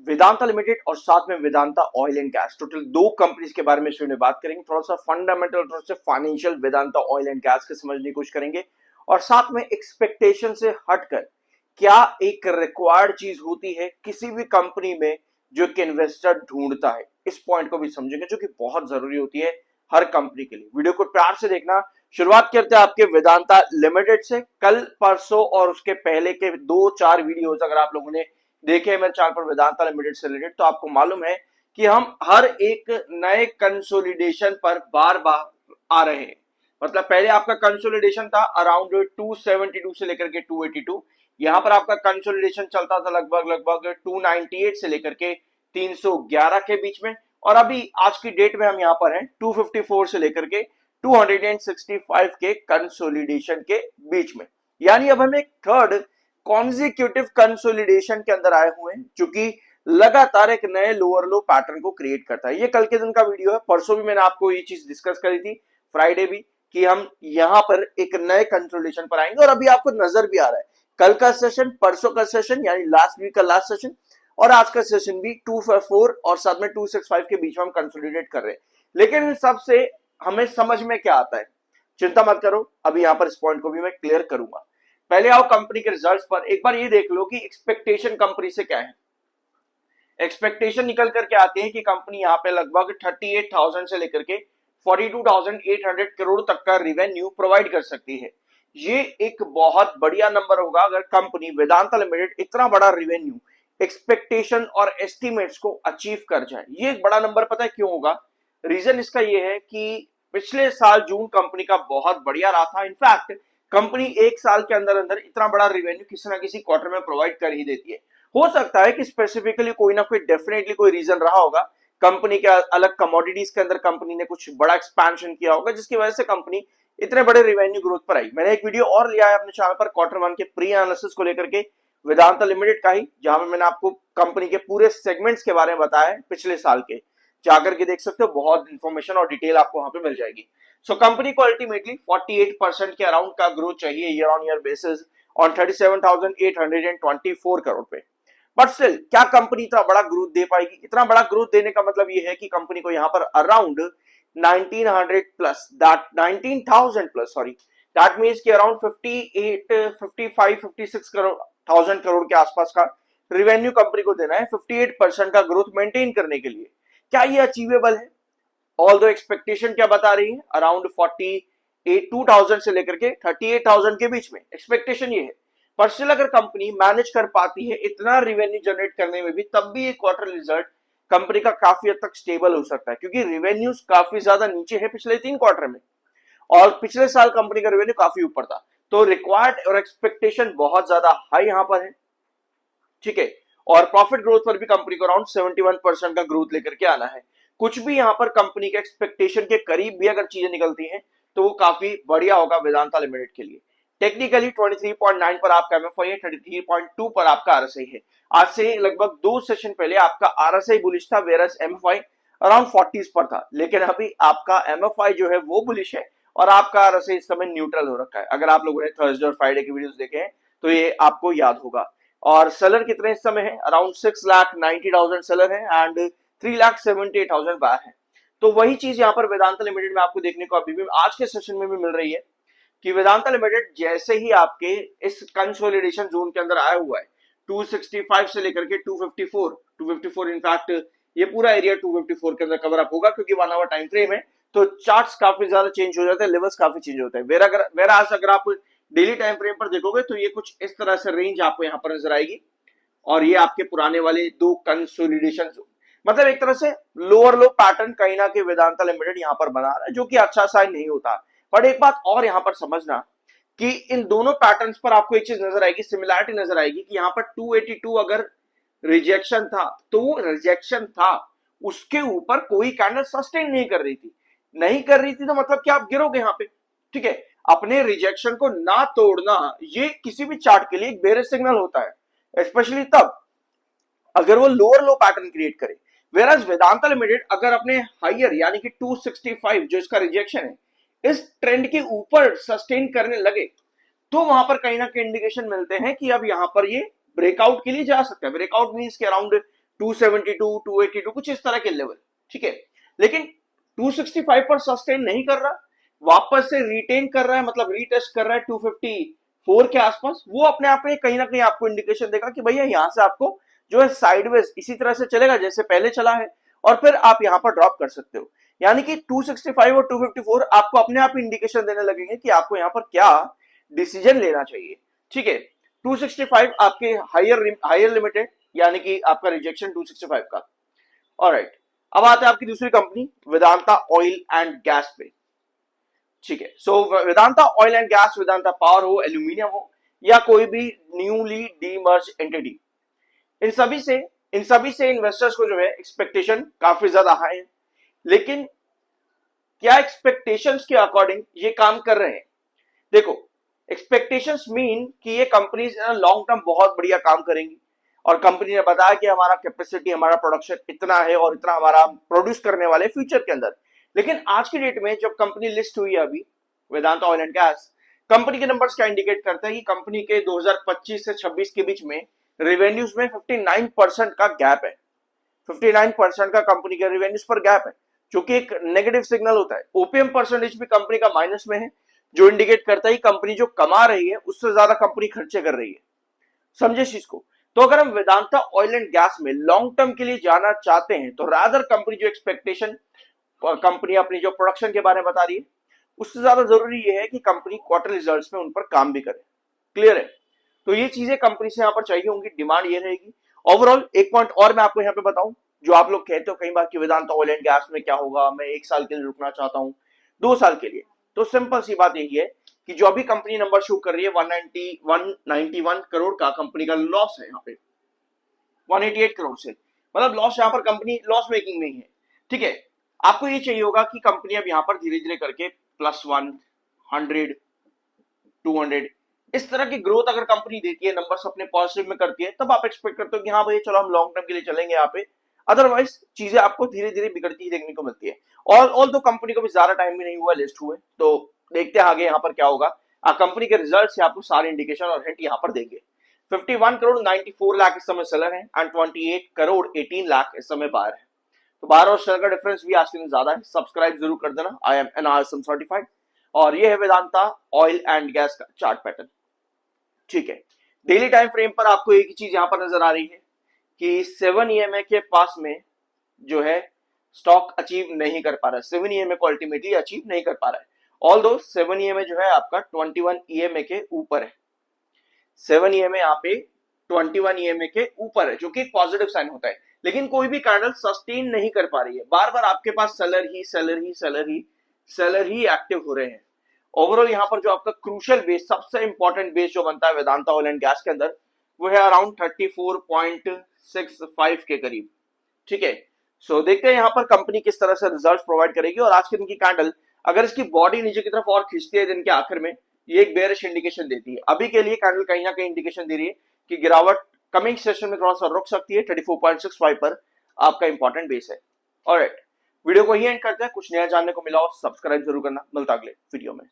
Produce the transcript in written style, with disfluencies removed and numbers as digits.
Vedanta limited और साथ में Vedanta oil and gas, total दो कंपनीज के बारे में इस वीडियो में बात करेंगे। थोड़ा सा फंडामेंटल, थोड़ा सा financial Vedanta oil and gas के समझने की कोशिश करेंगे और साथ में एक्सपेक्टेशन से हटकर क्या एक रिक्वायर्ड चीज होती है किसी भी कंपनी में जो एक इन्वेस्टर ढूंढता है, इस पॉइंट को भी समझेंगे जो कि बहुत जरूरी होती है हर कंपनी के लिए। वीडियो को प्यार से देखना। शुरुआत करते हैं आपके वेदांता लिमिटेड से। कल परसों और उसके पहले के 2-4 वीडियोस अगर आप लोगों ने देखे मेरे चैनल पर वेदांता लिमिटेड से रिलेटेड, तो आपको मालूम है कि हम हर एक नए कंसोलिडेशन पर बार बार आ रहे हैं। मतलब पहले आपका कंसोलिडेशन था अराउंड 272 से लेकर के 282, यहां पर आपका कंसोलिडेशन चलता था लगभग 298 से लेकर के 311 के बीच में, और अभी आज की डेट में हम यहां पर हैं 254 से लेकर के 265 के कंसोलिडेशन के बीच में। यानी अब हम एक थर्ड कॉन्जिक्यूटिव कंसोलिडेशन के अंदर आए हुए हैं, जो कि लगातार एक नए लोअर लो पैटर्न को क्रिएट करता है। ये कल के दिन का वीडियो है, परसों भी मैंने आपको ये चीज डिस्कस करी थी, फ्राइडे भी, कि हम यहां पर एक नए कंसोलिडेशन पर आएंगे। और अभी आपको नजर भी आ रहा है कल का सेशन, परसों का सेशन यानी लास्ट वीक का लास्ट सेशन, और आज का सेशन भी 254 और साथ में 265 के बीच में हम कंसोलिडेट कर रहे हैं। लेकिन इन सबसे हमें समझ में क्या आता है, चिंता मत करो, अभी यहां पर इस पॉइंट को भी मैं क्लियर करूंगा। पहले आओ कंपनी के रिजल्ट्स पर एक बार ये देख लो कि एक्सपेक्टेशन कंपनी से क्या है। एक्सपेक्टेशन निकल करके आते हैं कि कंपनी यहां पे लगभग 38,000 से लेकर के 42,800 करोड़ तक का रिवेन्यू प्रोवाइड कर सकती है। ये एक बहुत बढ़िया नंबर होगा अगर कंपनी वेदांता लिमिटेड इतना बड़ा रिवेन्यू एक्सपेक्टेशन और एस्टिमेट्स को अचीव कर जाए। ये एक बड़ा नंबर पता है क्यों होगा? रीजन इसका ये है कि पिछले साल जून कंपनी का बहुत बढ़िया रहा था। इनफैक्ट कंपनी एक साल के अंदर अंदर इतना बड़ा रिवेन्यू किसी ना किसी क्वार्टर में प्रोवाइड कर ही देती है। हो सकता है कि स्पेसिफिकली कोई ना कोई डेफिनेटली कोई रीजन रहा होगा, कंपनी के अलग कमोडिटीज के अंदर कंपनी ने कुछ बड़ा एक्सपेंशन किया होगा जिसकी वजह से कंपनी इतने बड़े रिवेन्यू ग्रोथ पर आई। मैंने एक वीडियो और लिया है अपने चैनल पर क्वार्टर वन के प्री एनालिसिस को लेकर के, वेदांता लिमिटेड का ही, जहां पर मैंने आपको कंपनी के पूरे सेगमेंट्स के बारे में बताया है पिछले साल के, जाकर के देख सकते हो, बहुत इंफॉर्मेशन और डिटेल आपको वहां पे मिल जाएगी। सो कंपनी को अल्टीमेटली 48% के अराउंड का ग्रोथ चाहिए year on year basis on 37,824 crore पे। बट स्टिल क्या कंपनी इतना बड़ा ग्रोथ दे पाएगी? इतना बड़ा ग्रोथ देने का मतलब ये है कि कंपनी को यहां पर around 1900 plus, that 19,000 plus, sorry, that means कि अराउंड 58, 55, 56 करोड़, 1000 करोड़ के आसपास का रिवेन्यू कंपनी को देना है 58% का ग्रोथ मेंटेन करने के लिए। क्या ये अचीवेबल है? ऑल दो एक्सपेक्टेशन क्या बता रही है, अराउंड 42,000 से लेकर के 38,000 के बीच में एक्सपेक्टेशन ये है। पर स्टिल अगर कंपनी मैनेज कर पाती है इतना रिवेन्यू जनरेट करने में भी, तब भी एक क्वार्टर रिजल्ट कंपनी का काफी हद तक स्टेबल हो सकता है, क्योंकि रिवेन्यूज काफी ज्यादा नीचे है पिछले 3 क्वार्टर में, और पिछले साल कंपनी का रिवेन्यू काफी ऊपर था। तो रिक्वायर्ड और एक्सपेक्टेशन बहुत ज्यादा हाई यहां पर है, ठीक है। और प्रॉफिट ग्रोथ पर भी कंपनी को अराउंड 71% का ग्रोथ लेकर के आना है। कुछ भी यहां पर कंपनी के एक्सपेक्टेशन के करीब भी अगर चीजें निकलती हैं तो वो काफी बढ़िया होगा वेदांता लिमिटेड के लिए। टेक्निकली 23.9 पर आपका एमएफआई है, 33.2 पर आपका आरएसआई है। आज से लगभग 2 सेशन पहले आपका आरएसआई बुलिश था, वेरस एमएफआई अराउंड 40 पर था। लेकिन अभी आपका एमएफआई जो है वो बुलिश है और आपका आरएसआई इस समय न्यूट्रल हो रखा है। अगर आप लोगों ने थर्सडे और फ्राइडे के वीडियोस देखे हैं तो ये आपको याद होगा। और सेलर कितने इस समय है? अराउंड 6,90,000 सेलर है एंड 3,78,000 बायर है। तो वही चीज यहाँ पर वेदांता लिमिटेड में आपको देखने को अभी भी आज के सेशन में भी मिल रही है कि वेदांता लिमिटेड जैसे ही आपके इस कंसोलिडेशन जोन के अंदर आया हुआ है 265 से लेकर के 254 इनफैक्ट ये पूरा एरिया 254 के अंदर कवर अप होगा, क्योंकि 1 आवर टाइम फ्रेम है तो चार्ट्स काफी ज्यादा चेंज हो जाते हैं, लेवल्स काफी चेंज होते हैं। वेराज अगर आप डेली टाइम फ्रेम पर देखोगे तो ये कुछ इस तरह से रेंज आपको यहाँ पर नजर आएगी, और ये आपके पुराने वाले 2 कंसोलिडेशन जोन, मतलब एक तरह से लोअर लो पैटर्न कहीं ना कहीं वेदांता लिमिटेड यहाँ पर बना रहा है, जो कि अच्छा साइन नहीं होता। पर एक बात और यहाँ पर समझना कि इन दोनों पैटर्न्स पर आपको एक चीज नजर आएगी, सिमिलैरिटी नजर आएगी कि यहाँ पर 282 अगर रिजेक्शन था तो वो रिजेक्शन था, उसके ऊपर कोई कैंडल सस्टेन नहीं कर रही थी, तो मतलब कि आप गिरोगे यहाँ पे, ठीक है। अपने रिजेक्शन को ना तोड़ना ये किसी भी चार्ट के लिए एक बेरिश सिग्नल होता है, स्पेशली तब अगर वो लोअर लो पैटर्न क्रिएट करे। वेराज वेदांता लिमिटेड अगर अपने हायर यानी कि 265 जो इसका रिजेक्शन है इस ट्रेंड के ऊपर सस्टेन करने लगे तो वहां पर कहीं ना कहीं इंडिकेशन मिलते हैं कि अब यहां पर ये ब्रेकआउट के लिए जा सकता है। ब्रेकआउट मींस के अराउंड 272, 282 कुछ इस तरह के लेवल, ठीक है। लेकिन 265 पर सस्टेन नहीं कर रहा, वापस से रिटेन कर रहा है, मतलब रीटेस्ट कर रहा है 254 के आसपास, वो अपने आप में कहीं ना कहीं आपको इंडिकेशन देगा कि भैया यहां से आपको जो है साइडवेज इसी तरह से चलेगा जैसे पहले चला है, और फिर आप यहां पर ड्रॉप कर सकते हो। यानी कि 265 और 254 आपको अपने आप इंडिकेशन देने लगेंगे कि आपको यहां पर क्या डिसीजन लेना चाहिए, ठीक है। 265 आपके हायर लिमिटेड, यानी कि आपका रिजेक्शन 265 का। ऑलराइट, अब आते हैं आपकी दूसरी company Vedanta oil and gas पे, ठीक है। So Vedanta oil and gas, Vedanta power हो, एल्यूमिनियम हो, या कोई भी न्यूली डीमर्ज एंटिटी, इन सभी से इन्वेस्टर्स को जो है एक्सपेक्टेशन काफी ज्यादा हाई है। लेकिन क्या एक्सपेक्टेशंस के अकॉर्डिंग ये काम कर रहे हैं? देखो, एक्सपेक्टेशंस मीन कि ये कंपनीज लॉन्ग टर्म बहुत बढ़िया काम करेंगी, और कंपनी ने बताया कि हमारा कैपेसिटी, हमारा प्रोडक्शन इतना है और इतना हमारा प्रोड्यूस करने वाले फ्यूचर के अंदर। लेकिन आज की डेट में जब कंपनी लिस्ट हुई है अभी, Vedanta oil and gas, company के नंबर्स क्या इंडिकेट करते हैं कि कंपनी के 2025 से 26 के बीच में रेवेन्यूज में 59% का गैप है। 59% का कंपनी के रेवेन्यूज पर गैप है, जो कि एक नेगेटिव सिग्नल होता है। ओपीएम परसेंटेज भी कंपनी का माइनस में है, जो इंडिकेट करता है कि कंपनी जो कमा रही है उससे ज्यादा कंपनी खर्चे कर रही है। समझे इस चीज को? तो अगर हम वेदांता ऑयल एंड गैस में लॉन्ग टर्म के लिए जाना चाहते हैं, तो रादर कंपनी जो एक्सपेक्टेशन, कंपनी अपनी जो प्रोडक्शन के बारे में बता रही है, उससे ज्यादा जरूरी ये है कि कंपनी क्वार्टर रिजल्ट्स में उन पर काम भी करे। क्लियर है? तो ये चीजें कंपनी से यहाँ पर चाहिए होंगी, डिमांड ये रहेगी। ओवरऑल एक पॉइंट और मैं आपको यहाँ पे बताऊं, जो आप लोग कहते हो कई बार कि वेदांता ऑयल एंड गैस में क्या होगा, मैं 1 साल के लिए रुकना चाहता हूं, 2 साल के लिए। तो सिंपल सी बात यही है कि जो अभी कंपनी नंबर शो कर रही है 191 करोड़ का कंपनी का लॉस है यहाँ पे, 188 करोड़ से, मतलब लॉस, यहाँ पर कंपनी लॉस मेकिंग में ही है, ठीक है। आपको ये चाहिए होगा कि कंपनी अब यहाँ पर धीरे धीरे करके +1, 100, 200 इस तरह की ग्रोथ अगर कंपनी देती है, नंबर्स अपने पॉजिटिव में करती है, तब आप एक्सपेक्ट करते हो कि हाँ भाई चलो हम लॉन्ग टर्म के लिए चलेंगे यहाँ पे। अदरवाइज चीजें आपको धीरे धीरे बिगड़ती ही देखने को मिलती है। ऑल तो कंपनी को भी ज्यादा टाइम भी नहीं हुआ लिस्ट हुए, तो देखते हैं आगे यहाँ पर क्या होगा। कंपनी के रिजल्ट से आपको सारे इंडिकेशन और हिंट यहाँ पर देंगे। 51 करोड़ 94 लाख इस समय सेलर है, एंड 28 करोड़ 18 लाख इस समय बायर है। तो बायर और सेलर का डिफरेंस भी आज के दिन ज्यादा है। सब्सक्राइब जरूर कर देना, आई एम NRSM सर्टिफाइड। और ये है वेदांता ऑयल एंड गैस का चार्ट पैटर्न, ठीक है। डेली टाइम फ्रेम पर आपको एक ही चीज यहां पर नजर आ रही है कि 7 EMA के पास में जो है स्टॉक अचीव नहीं कर पा रहा है, 7 EMA को अल्टीमेटली अचीव नहीं कर पा रहा है। ऑल्दो 7 EMA जो है आपका 21 EMA के ऊपर है, 7 EMA यहाँ पे 21 EMA के ऊपर है, जो कि एक पॉजिटिव साइन होता है। लेकिन कोई भी कैंडल सस्टेन नहीं कर पा रही है, बार बार आपके पास सेलर ही एक्टिव हो रहे हैं। ओवरऑल यहाँ पर जो आपका क्रूशियल बेस, सबसे इंपॉर्टेंट बेस जो बनता है वेदांता ऑयल एंड गैस के अंदर, वो है अराउंड 34.65 के करीब, ठीक है। सो देखते हैं यहाँ पर कंपनी किस तरह से रिजल्ट्स प्रोवाइड करेगी। और आज के दिन की कैंडल अगर इसकी बॉडी नीचे की तरफ और खींचती है दिन के आखिर में, ये एक बेयरिश इंडिकेशन देती है। अभी के लिए कैंडल कहीं ना कहीं इंडिकेशन दे रही है कि गिरावट कमिंग सेशन में थोड़ा सा रुक सकती है। 34.65 पर आपका इंपॉर्टेंट बेस है। ऑलराइट, वीडियो को ही एंड करते हैं। कुछ नया जानने को मिला हो सब्सक्राइब जरूर करना। मिलता अगले वीडियो में।